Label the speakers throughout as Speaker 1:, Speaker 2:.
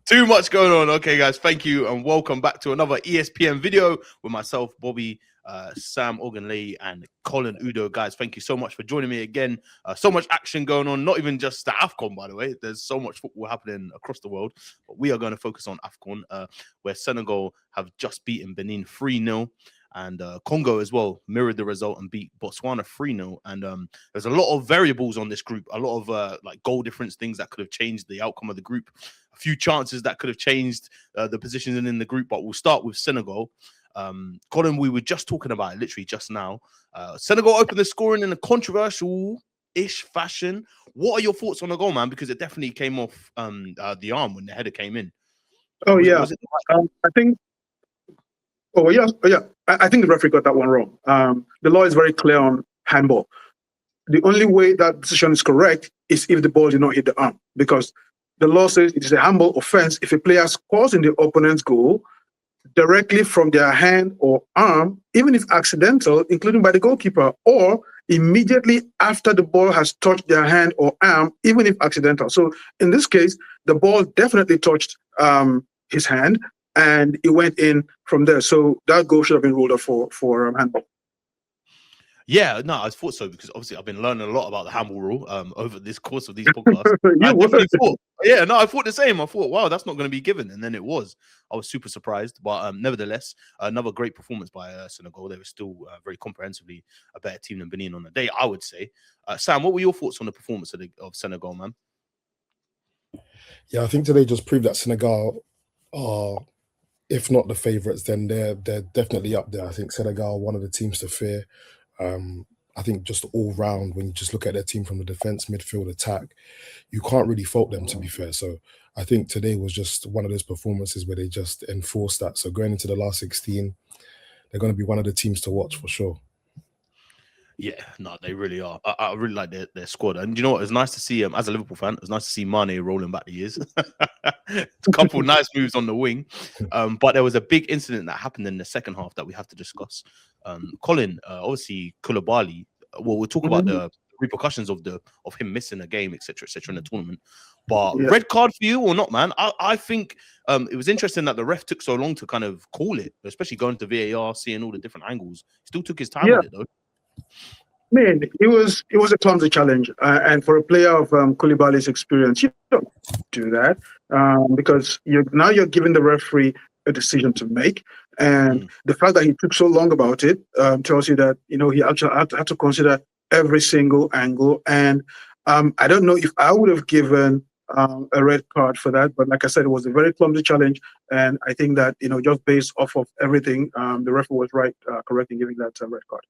Speaker 1: Too much going on. Okay, guys, thank you and welcome back to another ESPN video with myself, Bobby, Sam, Ogunleye, and Colin Udoh. Guys, thank you so much for joining me again. So much action going on, not even just the AFCON, by the way. There's so much football happening across the world, but we are going to focus on AFCON, where Senegal have just beaten Benin 3-0. And Congo as well mirrored the result and beat Botswana 3-0. And there's a lot of variables on this group, a lot of like goal difference, things that could have changed the outcome of the group, a few chances that could have changed the positions in the group. But we'll start with Senegal. Colin, we were just talking about it literally just now. Senegal opened the scoring in a controversial-ish fashion. What are your thoughts on the goal, man? Because it definitely came off the arm when the header came in.
Speaker 2: Oh, was it I think... Oh, yeah. I think the referee got that one wrong. The law is very clear on handball. The only way that decision is correct is if the ball did not hit the arm, because the law says it is a handball offense if a player scores in the opponent's goal directly from their hand or arm, even if accidental, including by the goalkeeper, or immediately after the ball has touched their hand or arm, even if accidental. So in this case, the ball definitely touched his hand, and it went in from there. So that goal should have been ruled up for handball.
Speaker 1: Yeah, no, I thought so, because obviously I've been learning a lot about the handball rule over this course of these podcasts. I thought the same. I thought, wow, that's not going to be given, and then it was. I was super surprised, but nevertheless, another great performance by Senegal. They were still very comprehensively a better team than Benin on the day, I would say. Sam, what were your thoughts on the performance of Senegal, man?
Speaker 3: Yeah, I think today just proved that Senegal are, if not the favourites, then they're definitely up there. I think Senegal are one of the teams to fear. I think just all round, when you just look at their team from the defence, midfield, attack, you can't really fault them, to be fair. So I think today was just one of those performances where they just enforced that. So going into the last 16, they're going to be one of the teams to watch for sure.
Speaker 1: Yeah, no, they really are. I really like their squad. And you know what? It's nice to see, as a Liverpool fan, it's nice to see Mane rolling back the years. A couple nice moves on the wing. But there was a big incident that happened in the second half that we have to discuss. Colin, obviously, Koulibaly, well, we'll talk about the repercussions of him missing a game, etc., in the tournament. But red card for you or not, man? I think it was interesting that the ref took so long to kind of call it, especially going to VAR, seeing all the different angles. He still took his time on it, though.
Speaker 2: Man, it was a clumsy challenge, and for a player of Koulibaly's experience, you don't do that because you're giving the referee a decision to make, and the fact that he took so long about it tells you that he actually had to consider every single angle. And I don't know if I would have given a red card for that, but like I said, it was a very clumsy challenge, and I think that just based off of everything, the referee was correct in giving that red card.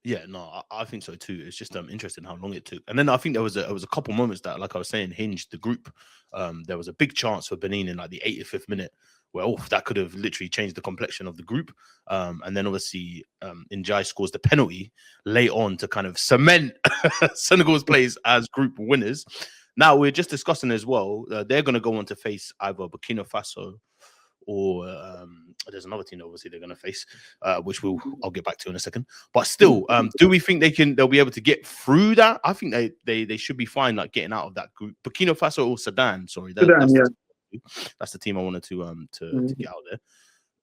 Speaker 1: Yeah, no, I think so too. It's just interesting how long it took. And then I think there was a couple moments that, like I was saying, hinged the group. There was a big chance for Benin in like the 85th minute where that could have literally changed the complexion of the group. And then obviously Njai scores the penalty late on to kind of cement Senegal's place as group winners. Now we're just discussing as well, they're going to go on to face either Burkina Faso or there's another team obviously they're going to face, which I'll get back to in a second. But still, do we think they'll be able to get through that? I think they should be fine, like getting out of that group. Burkina Faso or Sudan, sorry, that's the team I wanted to get out there.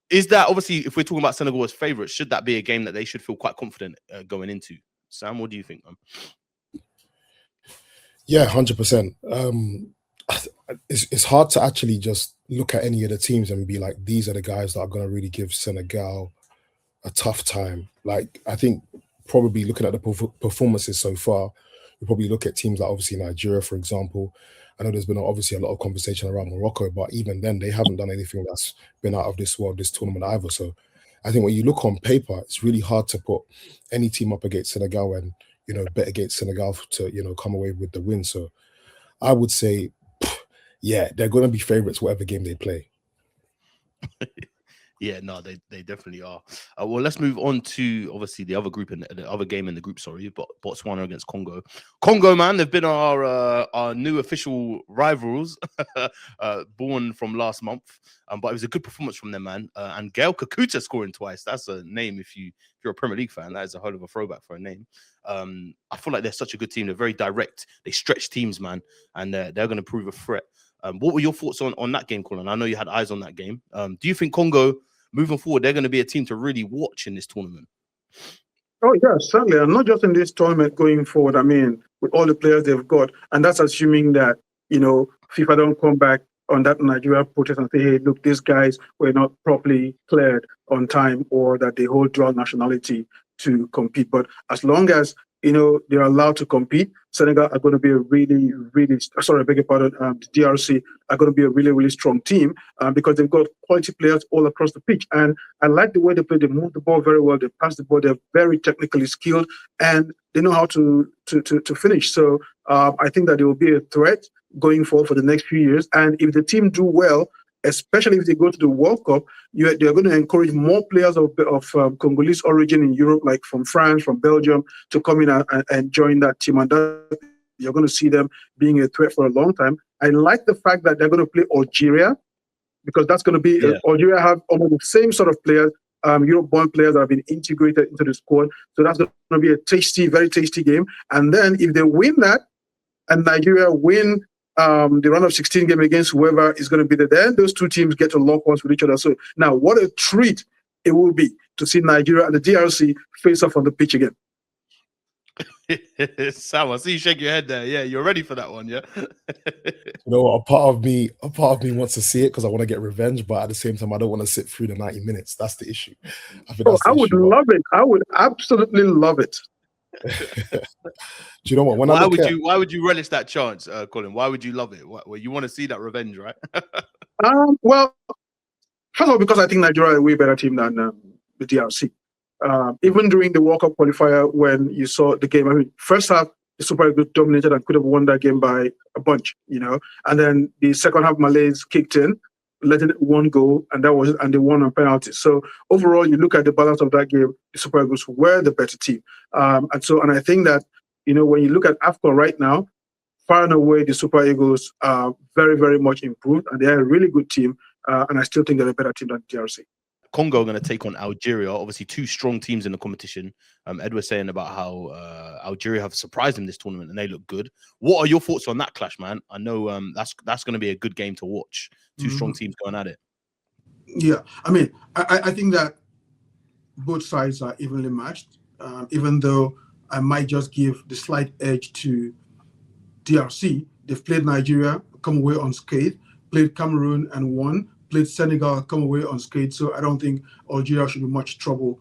Speaker 1: Is that obviously, if we're talking about Senegal as favourites, should that be a game that they should feel quite confident going into? Sam, what do you think, man?
Speaker 3: Yeah, 100%. It's hard to actually just look at any of the teams and be like, these are the guys that are going to really give Senegal a tough time. Like, I think probably looking at the performances so far, you probably look at teams like obviously Nigeria, for example. I know there's been obviously a lot of conversation around Morocco, but even then they haven't done anything that's been out of this tournament either. So I think when you look on paper, it's really hard to put any team up against Senegal and, bet against Senegal to, come away with the win. So I would say, yeah, they're going to be favourites whatever game they play.
Speaker 1: Yeah, no, they definitely are. Well, let's move on to obviously the other group and the other game in the group. Sorry, but Botswana against Congo. Congo, man, they've been our new official rivals, born from last month. But it was a good performance from them, man. And Gael Kakuta scoring twice. That's a name if you're a Premier League fan. That is a hell of a throwback for a name. I feel like they're such a good team. They're very direct. They stretch teams, man, and they're going to prove a threat. What were your thoughts on that game, Colin? I know you had eyes on that game. Do you think Congo, moving forward, they're going to be a team to really watch in this tournament?
Speaker 2: Oh, yeah, certainly. And not just in this tournament going forward. I mean, with all the players they've got, and that's assuming that, FIFA don't come back on that Nigeria protest and say, hey, look, these guys were not properly cleared on time, or that they hold dual nationality to compete. But as long as, they're allowed to compete, Senegal are going to be a really, really, sorry, I beg your pardon, the DRC are going to be a really, really strong team because they've got quality players all across the pitch. And I like the way they play. They move the ball very well. They pass the ball. They're very technically skilled, and they know how to finish. So I think that they will be a threat going forward for the next few years. And if the team do well, especially if they go to the World Cup, they're going to encourage more players of Congolese origin in Europe, like from France, from Belgium, to come in and join that team. And that, you're going to see them being a threat for a long time. I like the fact that they're going to play Algeria, because that's going to be Algeria have almost the same sort of players, Europe-born players that have been integrated into the squad. So that's going to be a tasty, very tasty game. And then if they win that, and Nigeria win the round of 16 game against whoever is going to be there, then those two teams get to lock horns with each other. So now, what a treat it will be to see Nigeria and the DRC face off on the pitch again.
Speaker 1: Sam, I see you shake your head there. Yeah, you're ready for that one, yeah?
Speaker 3: A part of me wants to see it because I want to get revenge, but at the same time, I don't want to sit through the 90 minutes. That's the issue.
Speaker 2: I would love it. I would absolutely love it.
Speaker 3: Do you know what?
Speaker 1: Why would you relish that chance, Colin? Why would you love it? Well, you want to see that revenge, right?
Speaker 2: Well, first of all, because I think Nigeria is a way better team than the DRC. Even during the World Cup qualifier, when you saw the game, I mean, first half, the Super Eagles dominated and could have won that game by a bunch, and then the second half, Malays kicked in, letting it one goal, and they won on penalties. So overall, you look at the balance of that game, the Super Eagles were the better team. And I think that, when you look at AFCON right now, far and away, the Super Eagles are very, very much improved, and they're a really good team. And I still think they're a better team than the DRC.
Speaker 1: Congo are going to take on Algeria, obviously two strong teams in the competition. Ed was saying about how Algeria have surprised him this tournament and they look good. What are your thoughts on that clash, man? I know that's going to be a good game to watch. Two strong teams going at it.
Speaker 4: Yeah, I mean, I think that both sides are evenly matched, even though I might just give the slight edge to DRC. They've played Nigeria, come away unscathed, played Cameroon and won, played Senegal, come away unscathed. So I don't think Algeria should be much trouble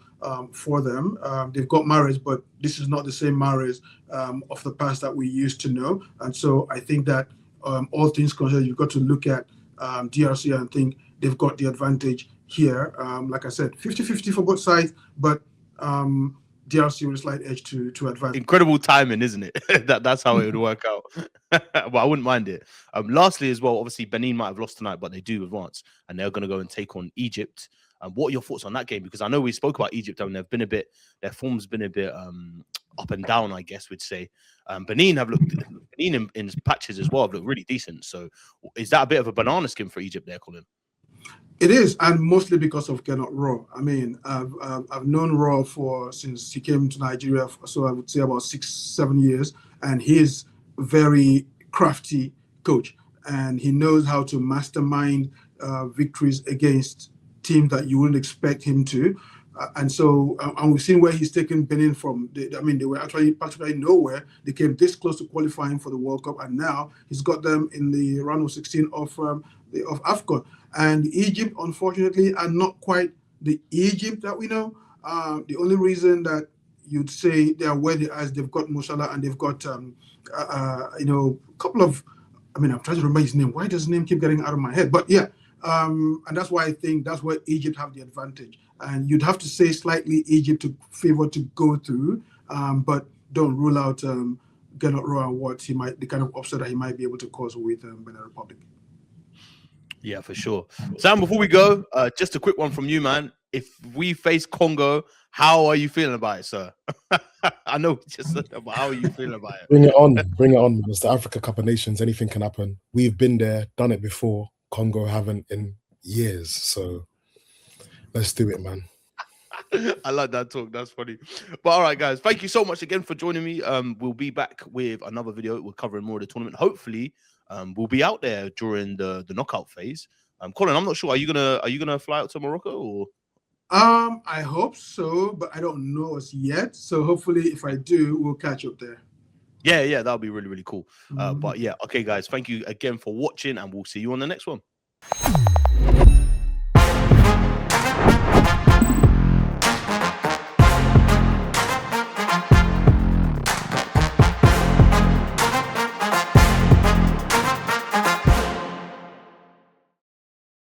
Speaker 4: for them. They've got Mahrez, but this is not the same Mahrez of the past that we used to know. And so I think that all things considered, you've got to look at DRC and think they've got the advantage here. Like I said, 50-50 for both sides, but DRC with a slight edge to advance.
Speaker 1: Incredible timing, isn't it? That's how it would work out. But I wouldn't mind it. Lastly, as well, obviously Benin might have lost tonight, but they do advance, and they're going to go and take on Egypt. What are your thoughts on that game? Because I know we spoke about Egypt, and their form's been a bit up and down, I guess we'd say. Benin in patches as well have looked really decent. So is that a bit of a banana skin for Egypt there, Colin?
Speaker 4: It is, and mostly because of Gernot Rohr. I mean, I've known Rohr since he came to Nigeria, so I would say about 6-7 years, and he's a very crafty coach, and he knows how to mastermind victories against teams that you wouldn't expect him to. And we've seen where he's taken Benin from. They were actually practically nowhere. They came this close to qualifying for the World Cup, and now he's got them in the round of 16 of AFCON. And Egypt, unfortunately, are not quite the Egypt that we know. The only reason that you'd say they are where they are is they've got Musala and they've got a couple of. I mean, I'm trying to remember his name. Why does his name keep getting out of my head? But yeah. And that's why I think that's where Egypt have the advantage. And you'd have to say slightly Egypt to favor to go through, but don't rule out Gernot Rohr and the kind of upset that he might be able to cause with Benin Republic.
Speaker 1: Yeah, for sure. Sam, before we go, just a quick one from you, man. If we face Congo, how are you feeling about it, sir? I know just but how are you feeling about it?
Speaker 3: Bring it on. It's the Africa Cup of Nations. Anything can happen. We've been there, done it before. Congo haven't in years, so let's do it, man.
Speaker 1: I like that talk. That's funny. But all right, guys, thank you so much again for joining me. We'll be back with another video. We're covering more of the tournament. Hopefully, will be out there during the knockout phase. Colin, I'm not sure. Are you gonna fly out to Morocco or?
Speaker 4: I hope so, but I don't know as yet. So hopefully, if I do, we'll catch up there.
Speaker 1: Yeah, that'll be really, really cool. But yeah, okay, guys, thank you again for watching, and we'll see you on the next one.